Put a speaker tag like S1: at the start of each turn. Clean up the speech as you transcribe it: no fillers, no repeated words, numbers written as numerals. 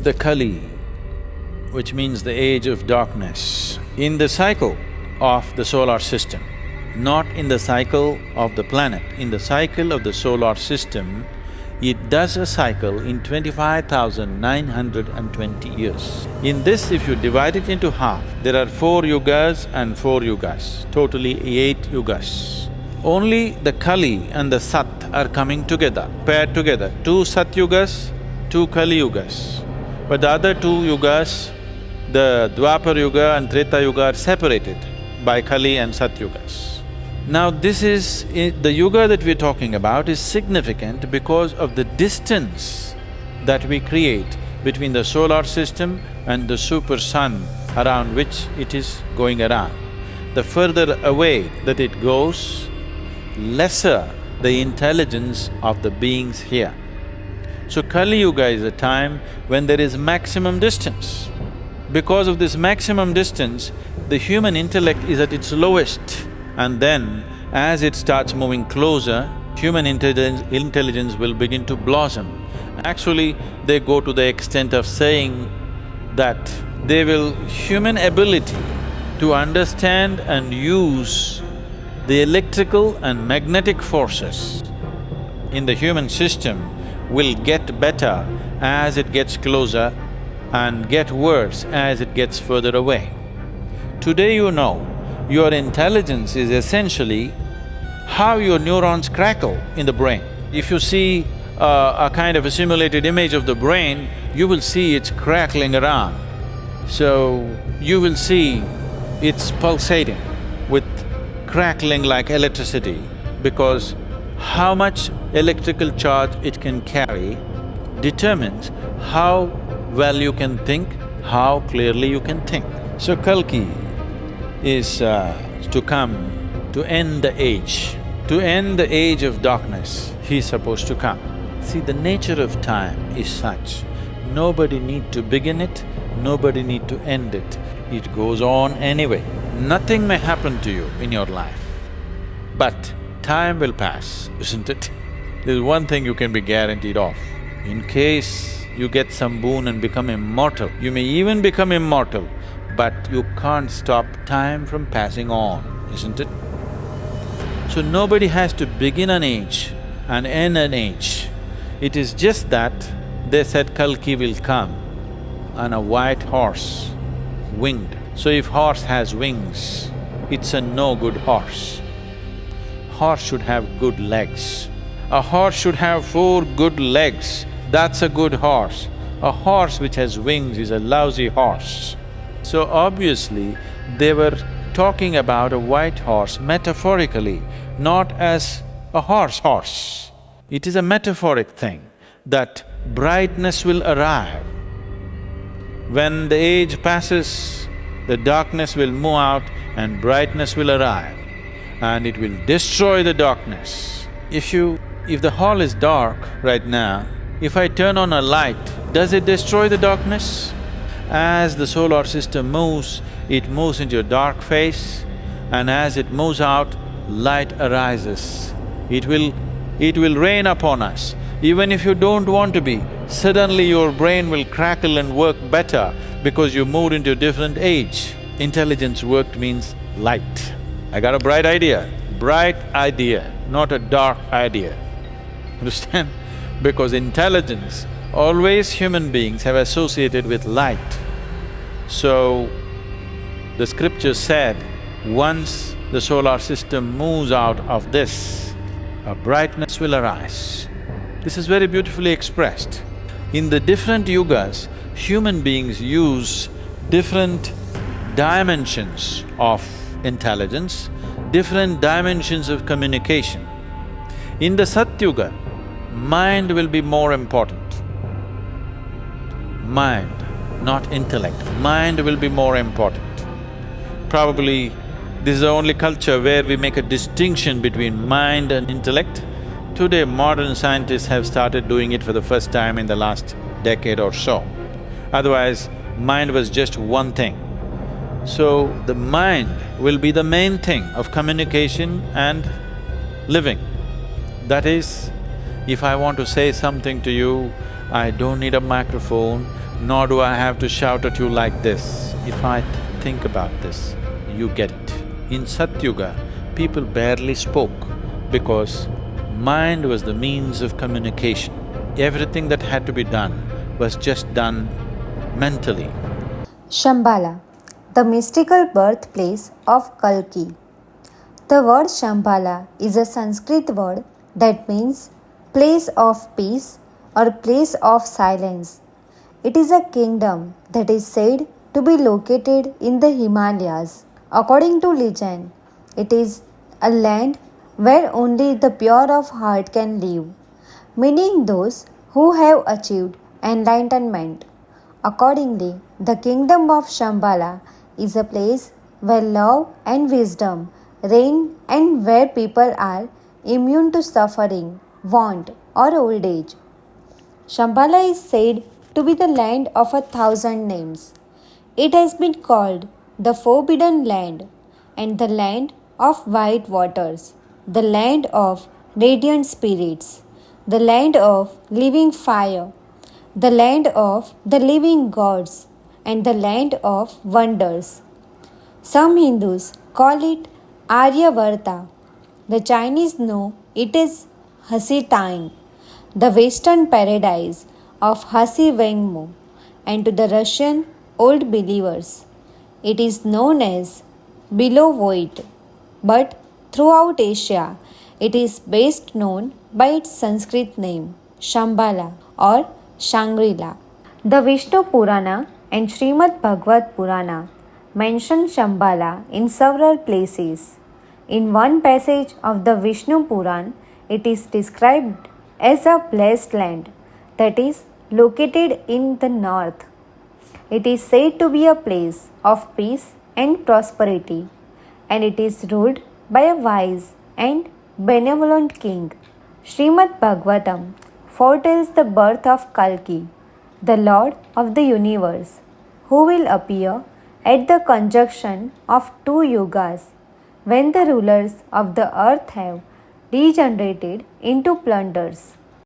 S1: the Kali, which means the age of darkness, in the cycle of the solar system, not in the cycle of the planet, in the cycle of the solar system, it does a cycle in 25,920 years. In this, if you divide it into half, there are 4 yugas and 4 yugas, totally 8 yugas. Only the Kali and the Sat are coming together, paired together, 2 Sat Yugas, 2 Kali Yugas. But the other 2 yugas, the Dwapar Yuga and Treta Yuga are separated by Kali and Sat Yugas. Now this is… the yuga that we're talking about is significant because of the distance that we create between the solar system and the super sun around which it is going around. The further away that it goes, lesser the intelligence of the beings here. So Kali Yuga is a time when there is maximum distance. Because of this maximum distance, the human intellect is at its lowest, and then as it starts moving closer, human intelligence will begin to blossom. Actually, they go to the extent of saying that human ability to understand and use the electrical and magnetic forces in the human system will get better as it gets closer and get worse as it gets further away. Today you know, your intelligence is essentially how your neurons crackle in the brain. If you see a kind of a simulated image of the brain, you will see it's crackling around. So, you will see it's pulsating with crackling like electricity, because how much electrical charge it can carry determines how well you can think, how clearly you can think. So Kalki is to come to end the age. To end the age of darkness, he's supposed to come. See, the nature of time is such, nobody need to begin it, nobody need to end it. It goes on anyway. Nothing may happen to you in your life, but time will pass, isn't it? There's one thing you can be guaranteed of. In case you get some boon and become immortal, you may even become immortal, but you can't stop time from passing on, isn't it? So nobody has to begin an age and end an age. It is just that they said Kalki will come on a white horse, winged. So if horse has wings, it's a no-good horse. Horse should have good legs. A horse should have 4 good legs, that's a good horse. A horse which has wings is a lousy horse. So obviously, they were talking about a white horse metaphorically, not as a horse. It is a metaphoric thing, that brightness will arrive. When the age passes, the darkness will move out and brightness will arrive, and it will destroy the darkness. If the hall is dark right now, if I turn on a light, does it destroy the darkness? As the solar system moves, it moves into a dark phase, and as it moves out, light arises. It will rain upon us. Even if you don't want to be, suddenly your brain will crackle and work better because you moved into a different age. Intelligence worked means light. I got a bright idea, not a dark idea. Understand? Because intelligence, always human beings have associated with light. So, the scripture said, once the solar system moves out of this, a brightness will arise. This is very beautifully expressed. In the different yugas, human beings use different dimensions of intelligence, different dimensions of communication. In the Sat Yuga, mind will be more important. Mind, not intellect. Mind will be more important. Probably this is the only culture where we make a distinction between mind and intellect. Today, modern scientists have started doing it for the first time in the last decade or so. Otherwise, mind was just one thing. So, the mind will be the main thing of communication and living. That is, if I want to say something to you, I don't need a microphone, nor do I have to shout at you like this. If I think about this, you get it. In Sat Yuga, people barely spoke because mind was the means of communication. Everything that had to be done was just done mentally.
S2: Shambhala, the mystical birthplace of Kalki. The word Shambhala is a Sanskrit word that means place of peace or place of silence. It is a kingdom that is said to be located in the Himalayas. According to legend, it is a land where only the pure of heart can live, meaning those who have achieved enlightenment. Accordingly, the kingdom of Shambhala is a place where love and wisdom reign and where people are immune to suffering, want, or old age. Shambhala is said to be the land of 1,000 names. It has been called the Forbidden Land and the land of white waters, the land of radiant spirits, the land of living fire, the land of the living gods, and the land of wonders. Some Hindus call it Aryavarta. The Chinese know it is Hasitang, the western paradise of Hasi Wengmu, and to the Russian old believers, it is known as Below Void. But throughout Asia, it is best known by its Sanskrit name, Shambhala or Shangri-La. The Vishnu Purana and Srimad Bhagavad Purana mention Shambhala in several places. In one passage of the Vishnu Puran, it is described as a blessed land that is located in the north. It is said to be a place of peace and prosperity, and it is ruled by a wise and benevolent king. Srimad Bhagavatam foretells the birth of Kalki, the Lord of the universe, who will appear at the conjunction of two yugas when the rulers of the earth have degenerated into plunderers.